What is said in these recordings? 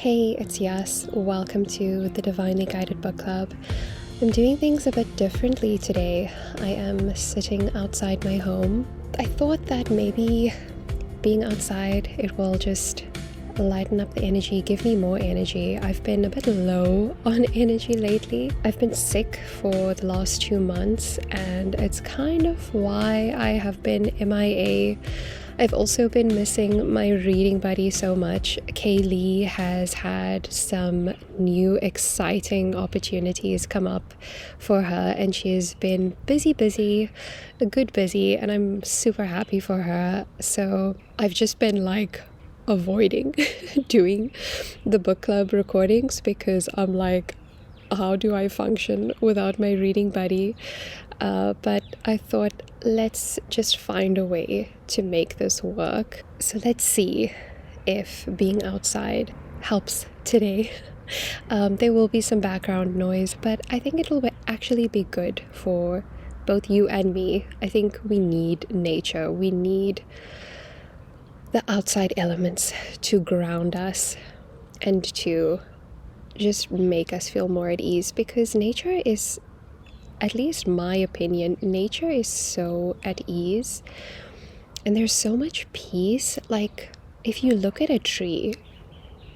Hey, it's Yas. Welcome to the Divinely Guided Book Club. I'm doing things a bit differently today. I am sitting outside my home. I thought that maybe being outside, it will just lighten up the energy, give me more energy. I've been a bit low on energy lately. I've been sick for the last 2 months, and it's kind of why I have been MIA. I've also been missing my reading buddy so much. Kaylee has had some new exciting opportunities come up for her, and she has been busy, a good busy, and I'm super happy for her. So I've just been avoiding doing the book club recordings because I'm like, how do I function without my reading buddy? But I thought, let's just find a way to make this work. So let's see if being outside helps today. There will be some background noise, but I think it'll actually be good for both you and me. I think we need nature. We need the outside elements to ground us and to just make us feel more at ease, because nature is, at least my opinion, nature is so at ease and there's so much peace. Like, if you look at a tree,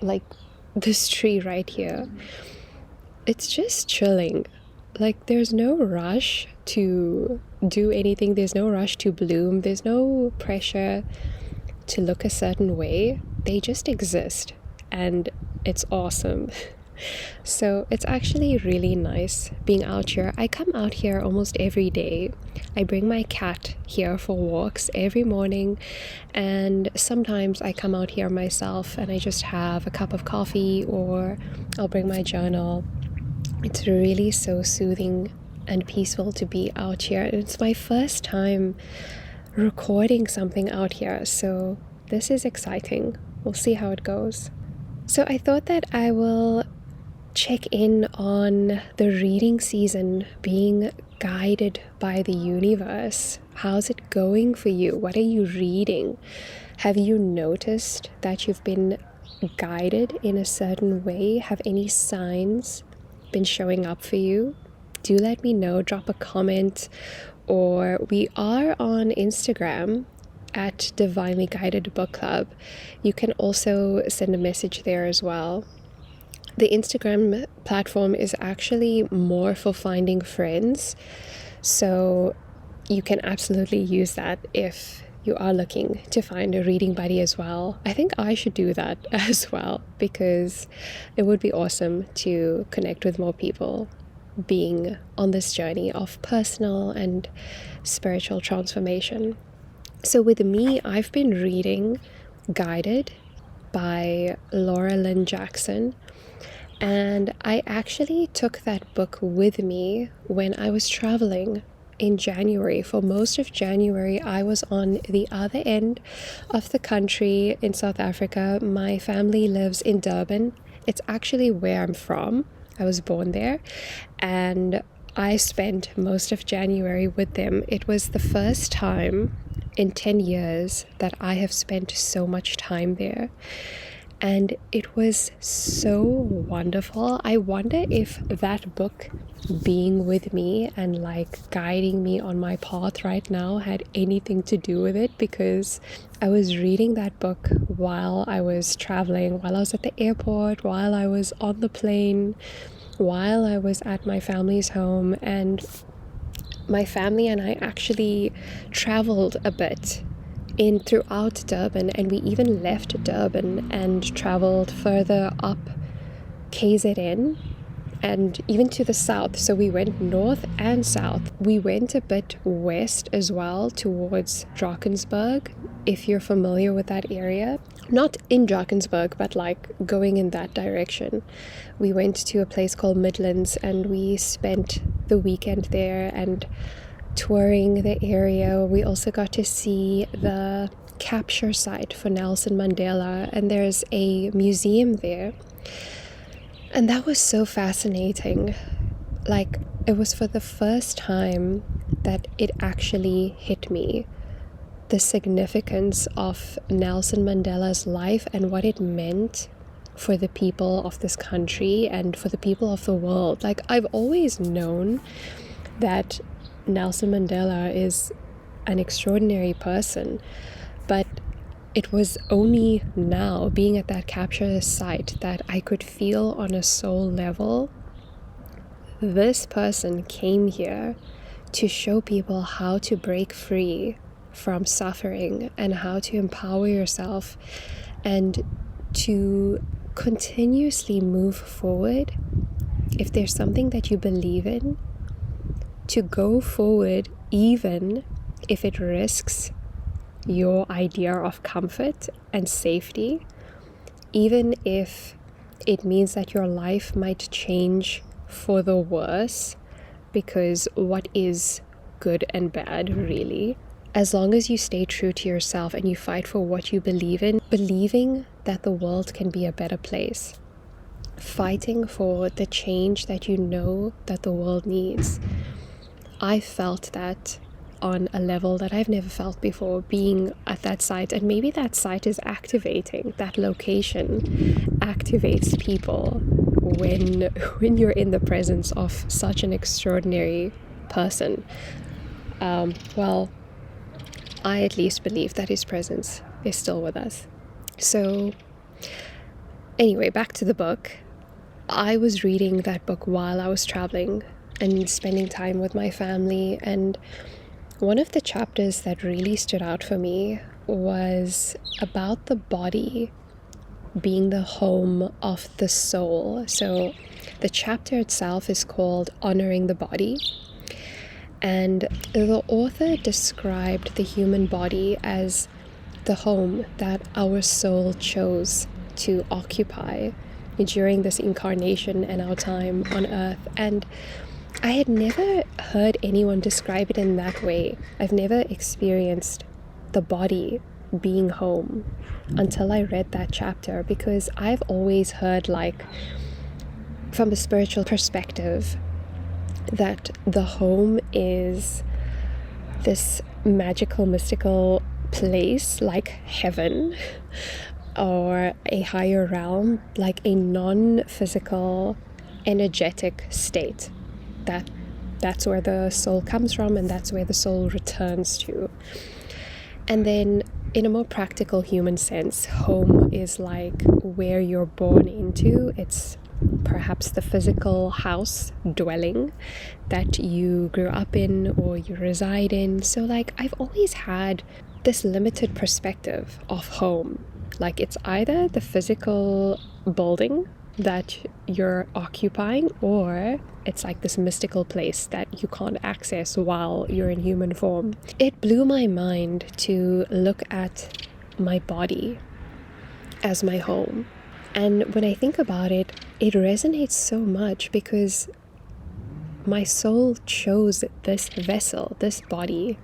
like this tree right here, it's just chilling. Like, there's no rush to do anything, there's no rush to bloom, there's no pressure to look a certain way. They just exist, and it's awesome. So it's actually really nice being out here. I come out here almost every day. I bring my cat here for walks every morning, and sometimes I come out here myself and I just have a cup of coffee, or I'll bring my journal. It's really so soothing and peaceful to be out here. It's my first time recording something out here, so this is exciting. We'll see how it goes. So I thought that I will check in on the reading season, being guided by the universe. How's it going for you? What are you reading? Have you noticed that you've been guided in a certain way? Have any signs been showing up for you? Do let me know. Drop a comment, or we are on Instagram at Divinely Guided Book Club. You can also send a message there as well. The Instagram platform is actually more for finding friends, so you can absolutely use that if you are looking to find a reading buddy as well. I think I should do that as well, because it would be awesome to connect with more people being on this journey of personal and spiritual transformation. So with me, I've been reading Guided by Lynne Jackson. And I actually took that book with me when I was traveling in January. For most of January, I was on the other end of the country in South Africa. My family lives in Durban. It's actually where I'm from. I was born there, and I spent most of January with them. It was the first time in 10 years that I have spent so much time there. And it was so wonderful. I wonder if that book being with me and guiding me on my path right now had anything to do with it, because I was reading that book while I was traveling, while I was at the airport, while I was on the plane, while I was at my family's home. And my family and I actually traveled a bit throughout Durban, and we even left Durban and traveled further up KZN and even to the south. So we went north and south. We went a bit west as well, towards Drakensberg, if you're familiar with that area. Not in Drakensberg, but going in that direction. We went to a place called Midlands, and we spent the weekend there and touring the area. We also got to see the capture site for Nelson Mandela, and there's a museum there, and that was so fascinating. It was for the first time that it actually hit me, the significance of Nelson Mandela's life and what it meant for the people of this country and for the people of the world. Like, I've always known that Nelson Mandela is an extraordinary person, but it was only now, being at that capture site, that I could feel on a soul level, this person came here to show people how to break free from suffering and how to empower yourself and to continuously move forward. If there's something that you believe in, to go forward even if it risks your idea of comfort and safety, even if it means that your life might change for the worse, because what is good and bad, really? As long as you stay true to yourself and you fight for what you believe in, believing that the world can be a better place, fighting for the change that you know that the world needs. I felt that on a level that I've never felt before, being at that site. And maybe that site is activating, that location activates people when you're in the presence of such an extraordinary person. Well, I at least believe that his presence is still with us. So anyway, back to the book. I was reading that book while I was traveling and spending time with my family, and one of the chapters that really stood out for me was about the body being the home of the soul. So the chapter itself is called Honoring the Body, and the author described the human body as the home that our soul chose to occupy during this incarnation and our time on earth. And I had never heard anyone describe it in that way. I've never experienced the body being home until I read that chapter, because I've always heard, like, from a spiritual perspective, that the home is this magical, mystical place like heaven or a higher realm, like a non-physical, energetic state. That's where the soul comes from, and that's where the soul returns to. And then in a more practical human sense, home is like where you're born into. It's perhaps the physical house, dwelling that you grew up in or you reside in. So like, I've always had this limited perspective of home. Like, it's either the physical building that you're occupying, or it's like this mystical place that you can't access while you're in human form. It blew my mind to look at my body as my home. And when I think about it, it resonates so much, because my soul chose this vessel, this body,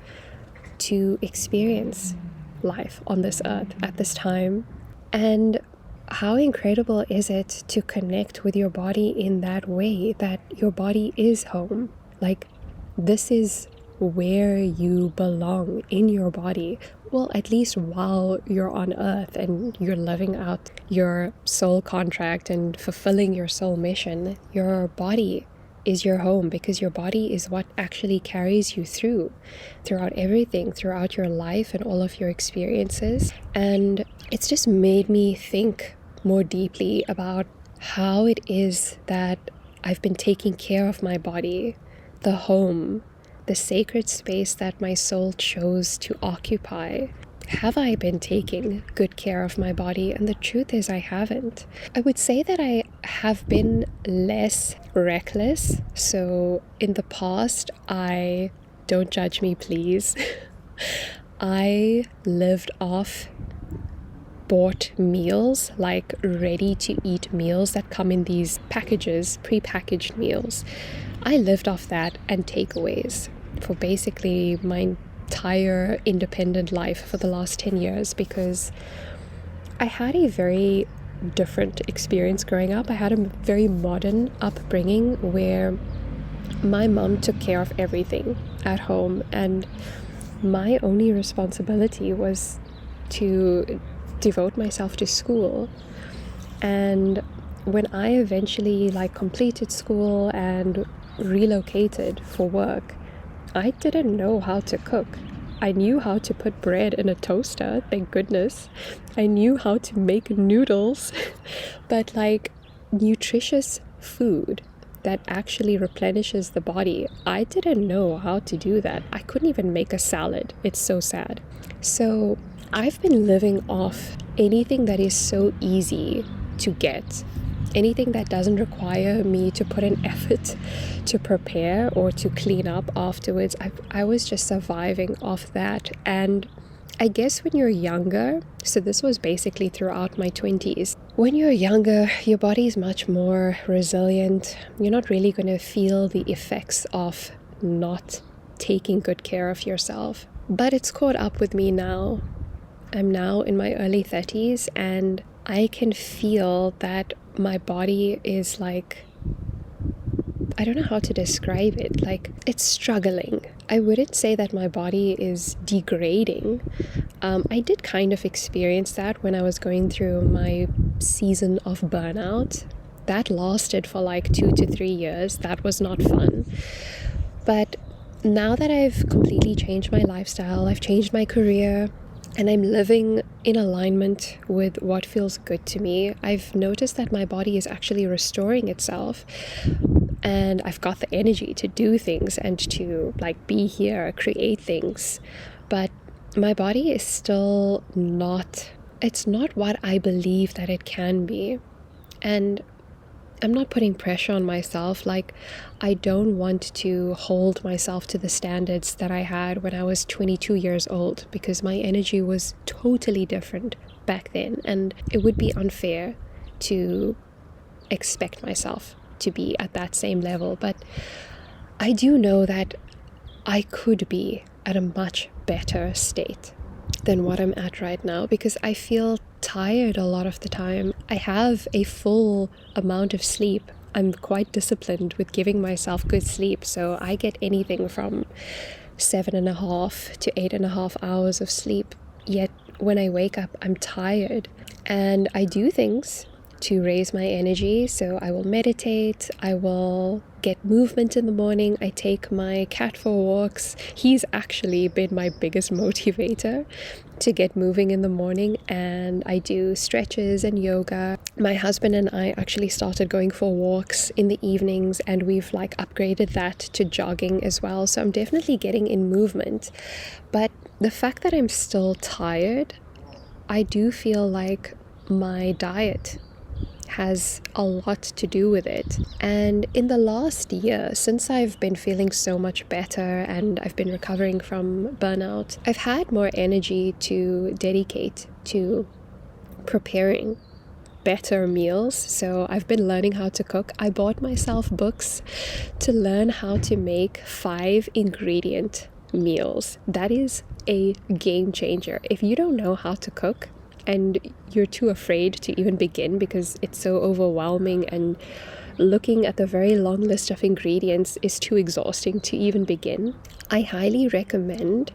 to experience life on this earth at this time. And how incredible is it to connect with your body in that way, that your body is home? Like, this is where you belong, in your body. Well, at least while you're on earth and you're living out your soul contract and fulfilling your soul mission, your body is your home, because your body is what actually carries you throughout everything, throughout your life and all of your experiences. And it's just made me think more deeply about how it is that I've been taking care of my body, the home, the sacred space that my soul chose to occupy. Have I been taking good care of my body? And the truth is, I haven't. I would say that I have been less reckless. So in the past, don't judge me, please, I lived off bought meals, like ready to eat meals that come in these packages, pre-packaged meals. I lived off that and takeaways for basically my entire independent life for the last 10 years, because I had a very different experience growing up. I had a very modern upbringing where my mom took care of everything at home, and my only responsibility was to devote myself to school. And when I eventually completed school and relocated for work, I didn't know how to cook. I knew how to put bread in a toaster, thank goodness. I knew how to make noodles, but nutritious food that actually replenishes the body, I didn't know how to do that. I couldn't even make a salad. It's so sad. So I've been living off anything that is so easy to get, anything that doesn't require me to put an effort to prepare or to clean up afterwards. I was just surviving off that. And I guess when you're younger, so this was basically throughout my 20s, when you're younger, your body is much more resilient. You're not really going to feel the effects of not taking good care of yourself. But it's caught up with me now. I'm now in my early 30s, and I can feel that my body is I don't know how to describe it. It's struggling. I wouldn't say that my body is degrading. I did kind of experience that when I was going through my season of burnout. That lasted for 2 to 3 years. That was not fun. But now that I've completely changed my lifestyle, I've changed my career, and I'm living in alignment with what feels good to me, I've noticed that my body is actually restoring itself. And I've got the energy to do things and to be here, create things. But my body is still it's not what I believe that it can be. And I'm not putting pressure on myself. I don't want to hold myself to the standards that I had when I was 22 years old, because my energy was totally different back then. And it would be unfair to expect myself to be at that same level. But I do know that I could be at a much better state than what I'm at right now, because I feel tired a lot of the time. I have a full amount of sleep. I'm quite disciplined with giving myself good sleep, so I get anything from 7.5 to 8.5 hours of sleep. Yet when I wake up, I'm tired, and I do things to raise my energy. So I will meditate, I will get movement in the morning, I take my cat for walks. He's actually been my biggest motivator to get moving in the morning, and I do stretches and yoga. My husband and I actually started going for walks in the evenings, and we've upgraded that to jogging as well. So I'm definitely getting in movement. But the fact that I'm still tired, I do feel like my diet has a lot to do with it. And in the last year, since I've been feeling so much better and I've been recovering from burnout, I've had more energy to dedicate to preparing better meals. So I've been learning how to cook. I bought myself books to learn how to make 5 ingredient meals. That is a game changer. If you don't know how to cook, and you're too afraid to even begin because it's so overwhelming, and looking at the very long list of ingredients is too exhausting to even begin, I highly recommend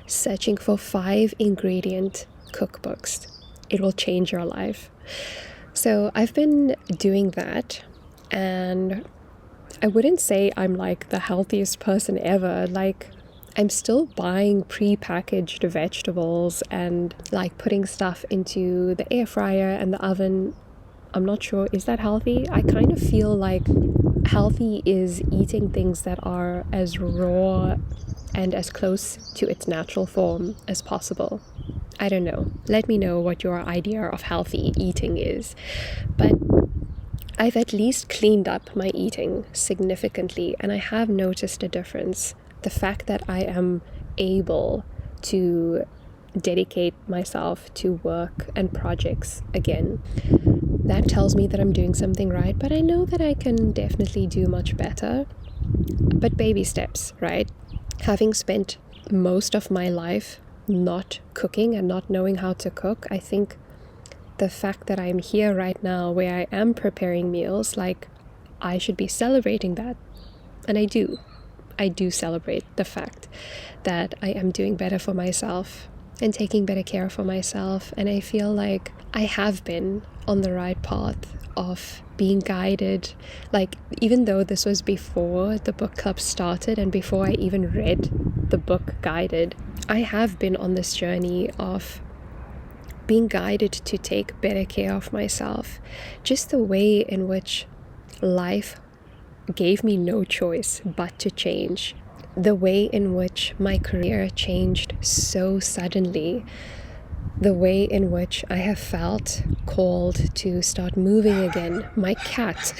searching for 5 ingredient cookbooks. It will change your life. So I've been doing that, and I wouldn't say I'm the healthiest person ever. I'm still buying pre-packaged vegetables and putting stuff into the air fryer and the oven. I'm not sure, is that healthy? I kind of feel healthy is eating things that are as raw and as close to its natural form as possible. I don't know. Let me know what your idea of healthy eating is. But I've at least cleaned up my eating significantly, and I have noticed a difference. The fact that I am able to dedicate myself to work and projects again, that tells me that I'm doing something right, but I know that I can definitely do much better. But baby steps, right? Having spent most of my life not cooking and not knowing how to cook, I think the fact that I'm here right now where I am preparing meals, I should be celebrating that. And I do celebrate the fact that I am doing better for myself. and taking better care for myself. And I feel like I have been on the right path of being guided. Like, even though this was before the book club started and before I even read the book Guided, I have been on this journey of being guided to take better care of myself. Just the way in which life gave me no choice but to change. The way in which my career changed so suddenly. The way in which I have felt called to start moving again. My cat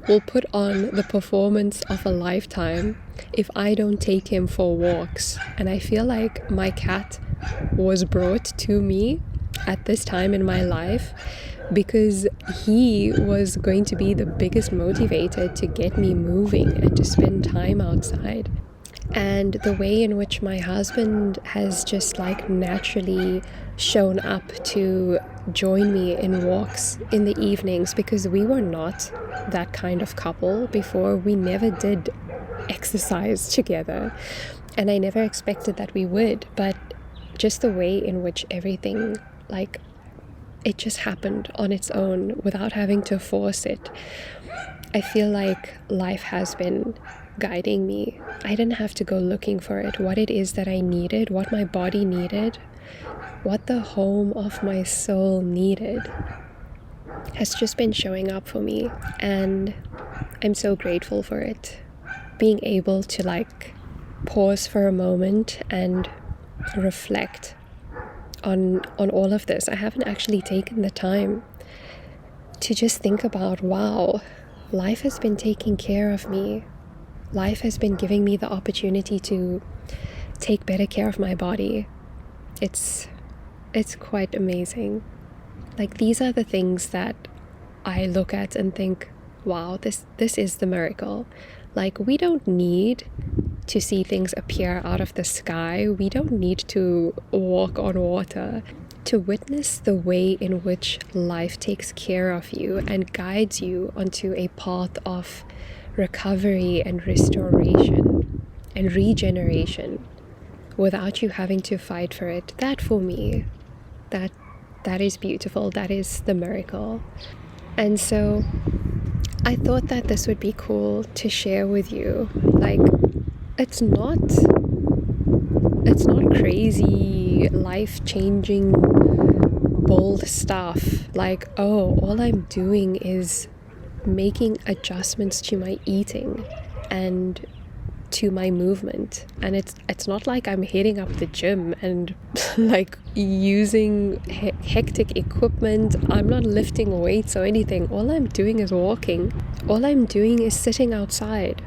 will put on the performance of a lifetime if I don't take him for walks. And I feel like my cat was brought to me at this time in my life because he was going to be the biggest motivator to get me moving and to spend time outside. And the way in which my husband has just like naturally shown up to join me in walks in the evenings, because we were not that kind of couple before. We never did exercise together, and I never expected that we would. But just the way in which everything, like, it just happened on its own without having to force it. I feel like life has been guiding me. I didn't have to go looking for it. What it is that I needed, what my body needed, what the home of my soul needed has just been showing up for me, and I'm so grateful for it. Being able to like pause for a moment and reflect on all of this. I haven't actually taken the time to just think about, wow, life has been taking care of me. Life has been giving me the opportunity to take better care of my body. It's quite amazing. Like, these are the things that I look at and think, wow, this is the miracle. Like, we don't need to see things appear out of the sky. We don't need to walk on water to witness the way in which life takes care of you and guides you onto a path of recovery and restoration and regeneration without you having to fight for it. That, for me, that is beautiful. That is the miracle. And so I thought that this would be cool to share with you. Like, it's not crazy, life-changing, bold stuff. Like, oh, all I'm doing is making adjustments to my eating and to my movement. And it's not like I'm hitting up the gym and like using hectic equipment. I'm not lifting weights or anything. All I'm doing is walking. All I'm doing is sitting outside.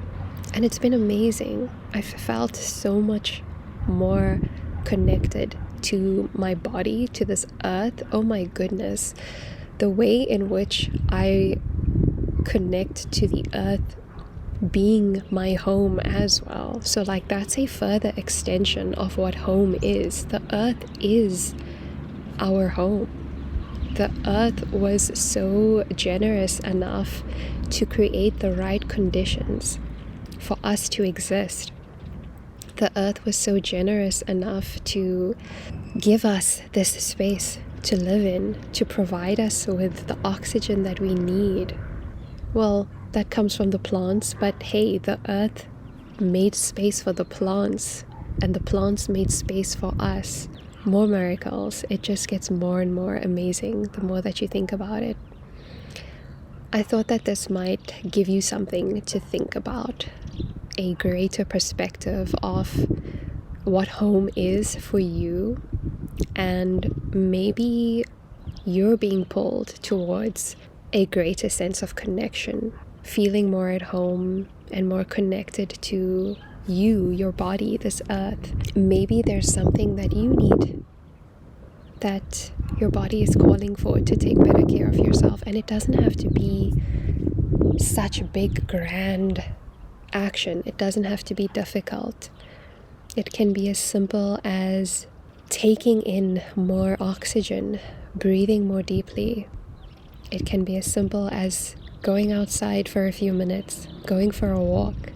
And it's been amazing. I've felt so much more connected to my body, to this earth. Oh my goodness. The way in which I connect to the earth being my home as well. So like, that's a further extension of what home is. The earth is our home. The earth was so generous enough to create the right conditions for us to exist. The earth was so generous enough to give us this space to live in, to provide us with the oxygen that we need. Well, that comes from the plants, but hey, the earth made space for the plants, and the plants made space for us. More miracles. It just gets more and more amazing the more that you think about it. I thought that this might give you something to think about, a greater perspective of what home is for you, and maybe you're being pulled towards a greater sense of connection, feeling more at home and more connected to you, your body, this earth. Maybe there's something that you need, that your body is calling for, to take better care of yourself. And it doesn't have to be such a big, grand action. It doesn't have to be difficult. It can be as simple as taking in more oxygen, breathing more deeply. It can be as simple as going outside for a few minutes, going for a walk,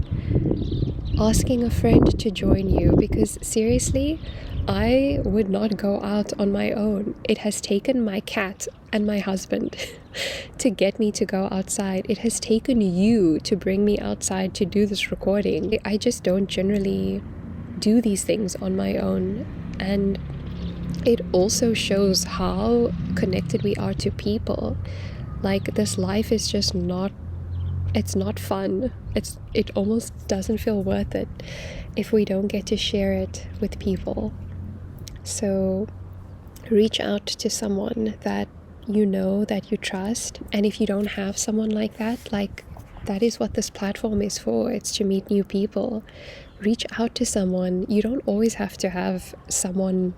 asking a friend to join you, because seriously, I would not go out on my own. It has taken my cat and my husband to get me to go outside. It has taken you to bring me outside to do this recording. I just don't generally do these things on my own, and it also shows how connected we are to people. Like, this life is just not, it's not fun. It almost doesn't feel worth it if we don't get to share it with people. So reach out to someone that you know, that you trust. And if you don't have someone like that, like, that is what this platform is for. It's to meet new people. Reach out to someone. You don't always have to have someone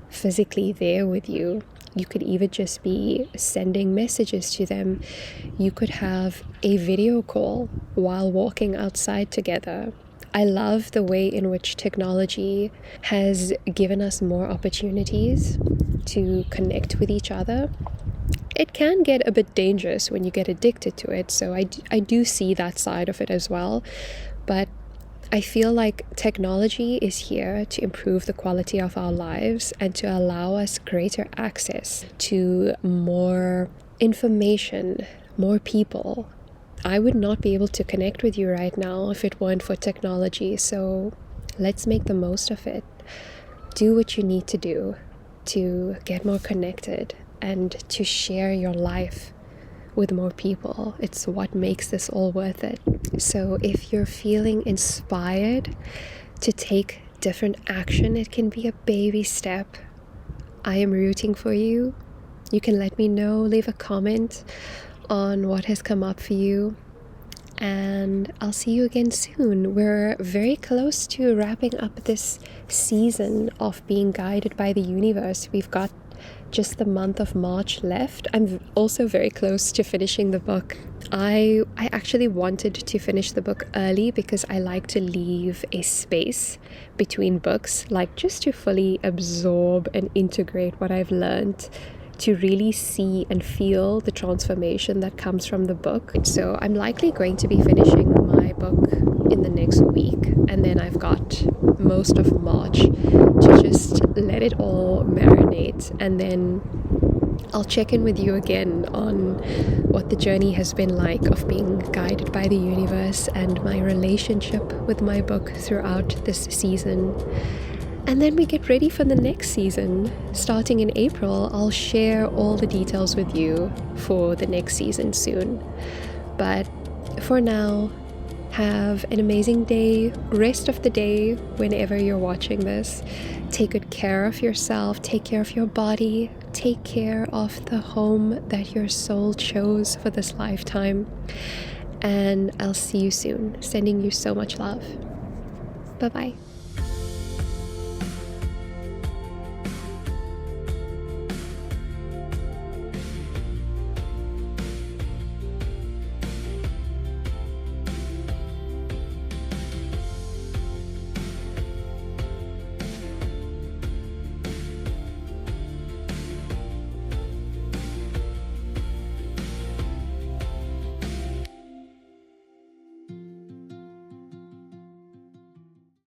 physically there with you. You could even just be sending messages to them. You could have a video call while walking outside together. I love the way in which technology has given us more opportunities to connect with each other. It can get a bit dangerous when you get addicted to it, so I do see that side of it as well. But I feel like technology is here to improve the quality of our lives and to allow us greater access to more information, more people. I would not be able to connect with you right now if it weren't for technology, so let's make the most of it. Do what you need to do to get more connected and to share your life with more people. It's what makes this all worth it. So if you're feeling inspired to take different action, it can be a baby step. I am rooting for you. You can let me know, leave a comment on what has come up for you, and I'll see you again soon. We're very close to wrapping up this season of being guided by the universe. We've got just the month of March left. I'm also very close to finishing the book. I actually wanted to finish the book early because I like to leave a space between books, like just to fully absorb and integrate what I've learned, to really see and feel the transformation that comes from the book. So I'm likely going to be finishing my book in the next week, and then I've got most of March to just let it all marinate, and then I'll check in with you again on what the journey has been like of being guided by the universe and my relationship with my book throughout this season. And then we get ready for the next season. Starting in April, I'll share all the details with you for the next season soon. But for now, have an amazing day, rest of the day whenever you're watching this. Take good care of yourself, take care of your body, take care of the home that your soul chose for this lifetime. And I'll see you soon. Sending you so much love. Bye-bye.